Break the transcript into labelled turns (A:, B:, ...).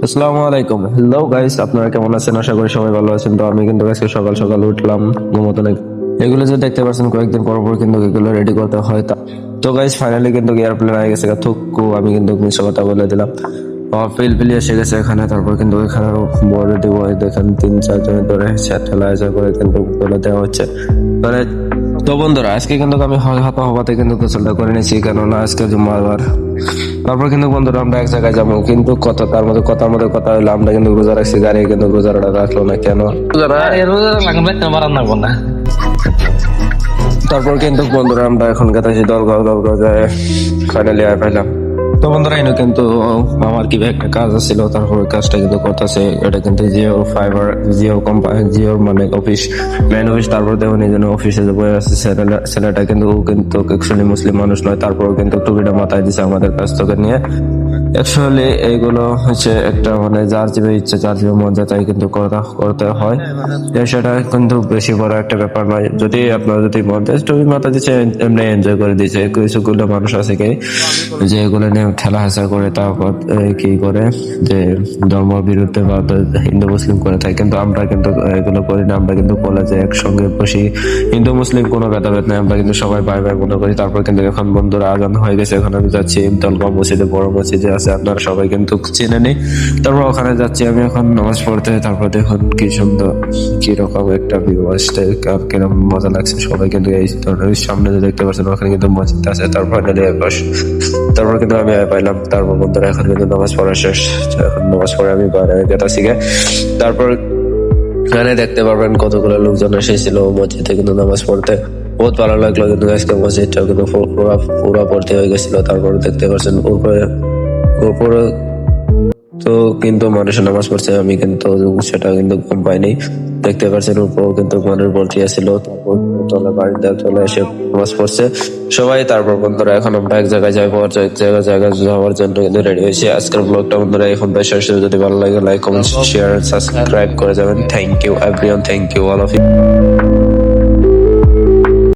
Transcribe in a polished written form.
A: আসসালামু আলাইকুম, hello guys, আপনারা কেমন আছেন? আশা করি সবাই ভালো আছেন। তো আমি কিন্তু আজকে সকাল সকাল উঠলাম ঘুমোতে নাকি এগুলো যে দেখতে পাচ্ছেন কয়েকদিন পর পর কিন্তু এগুলো রেডি করতে হয়। তো গাইস ফাইনালি কিন্তু এয়ারপ্লেন হয়ে গেছে থুকু, আমি কিন্তু মিশো কথা বলে দিলাম। পিলপিলি এসে গেছে এখানে, তারপর কিন্তু এখানে বলে দিব। এই দেখেন 3-4 জন ধরে ঠেলা করে কিন্তু বলে দেওয়া হচ্ছে মানে। তো বন্ধুরা, আজকে কিন্তু আমি হাতা হবাতে কিন্তু গোসলটা করে নিয়েছি, কেননা আজকে জুম্মাবার। তারপর কিন্তু বন্ধুরা আমরা এক জায়গায় যাবো, কিন্তু কথা তার মধ্যে কথার মধ্যে কথা হইলো আমরা কিন্তু রোজা রাখছি, গাড়ি কিন্তু রোজাটা রাখলো না কেন? তারপর কিন্তু বন্ধুরা আমরা এখন গেছি দলগাঁও যায়, ফাইনালি আয় পাইলাম। তো বন্ধুরা এনে কিন্তু আমার কি একটা কাজ ছিল, তারপর কাজটা কিন্তু করতেছে। এটা কিন্তু জিও ফাইবার, জিও কোম্পানি, জিও মানে অফিস, মেন অফিস। তারপর দেখুন এই জন্য অফিসে যে বয়ে আছে ছেলেটা কিন্তু ও কিন্তু অ্যাকচুয়ালি মুসলিম মানুষ নয়, তারপরও কিন্তু টুপিটা মাথায় দিছে আমাদের কাছ থেকে নিয়ে। অ্যাকচুয়ালি এইগুলো হচ্ছে একটা মানে যার যে ইচ্ছে, যার যে মন যায় তাই কিন্তু করতে হয়। সেটা কিন্তু বেশি বড় একটা ব্যাপার নয়। যদি আপনার যদি মন চায় টুপি মাথা দিচ্ছে, এমনি এনজয় করে দিচ্ছে। কিছুগুলো মানুষ আছে কি যে এগুলো নিয়ে ঠেলা হেঁচা করে, তারপর কি করে যে ধর্ম বিরুদ্ধে বা হিন্দু মুসলিম করে থাকে, কিন্তু আমরা কিন্তু এগুলো করি না। আমরা কিন্তু কলেজে একসঙ্গে বসি, হিন্দু মুসলিম কোনো ভেদাভেদ নেই, আমরা কিন্তু সবাই ভাই ভাই মনে করি। তারপর কিন্তু এখন বন্ধুরা আজান হয়ে গেছে, এখন আমি যাচ্ছি দলগাঁও মসজিদে, বড় মসজিদে আছে, আপনারা সবাই কিন্তু চিনে নেই। তারপর ওখানে যাচ্ছি আমি এখন নামাজ পড়তে। তারপর দেখুন কি সুন্দর, কিরকম একটা ভিউ আসছে, কিরকম মজা লাগছে। সবাই কিন্তু এই সামনে যে দেখতে পাচ্ছেন ওখানে কিন্তু মসজিদ আছে। তারপর কিন্তু আমি পাইলাম। তারপর বন্ধুরা এখন কিন্তু নামাজ পড়া শেষ, এখন নামাজ পড়ে আমি বাইরে গেতাছি গে। তারপর এখানে দেখতে পারবেন কতগুলো লোকজন এসেছিল মসজিদে কিন্তু নামাজ পড়তে। বহুত ভালো লাগলো কিন্তু আজকে মসজিদটা কিন্তু পুরা ভর্তি হয়ে গেছিল। তারপর দেখতে পাচ্ছেন উপরে উপরে তো কিন্তু মানুষের নামাজ পড়ছে, আমি কিন্তু সেটা কিন্তু কম পাইনি। দেখতে পাচ্ছেন উপরেও কিন্তু মানুষ ভর্তি আছিল। তারপর তলা বাড়িতে চলে এসে নামাজ পড়ছে সবাই। তারপর বন্ধুরা এখন আমরা এক জায়গায় যাবো, আর এক জায়গায় যাওয়ার জন্য কিন্তু রেডি হয়েছি। আজকের ব্লগটা বন্ধুরা এখন শেষ। যদি ভালো লাগে লাইক কমেন্ট শেয়ার সাবস্ক্রাইব করে যাবেন। Thank you everyone, thank you all of you.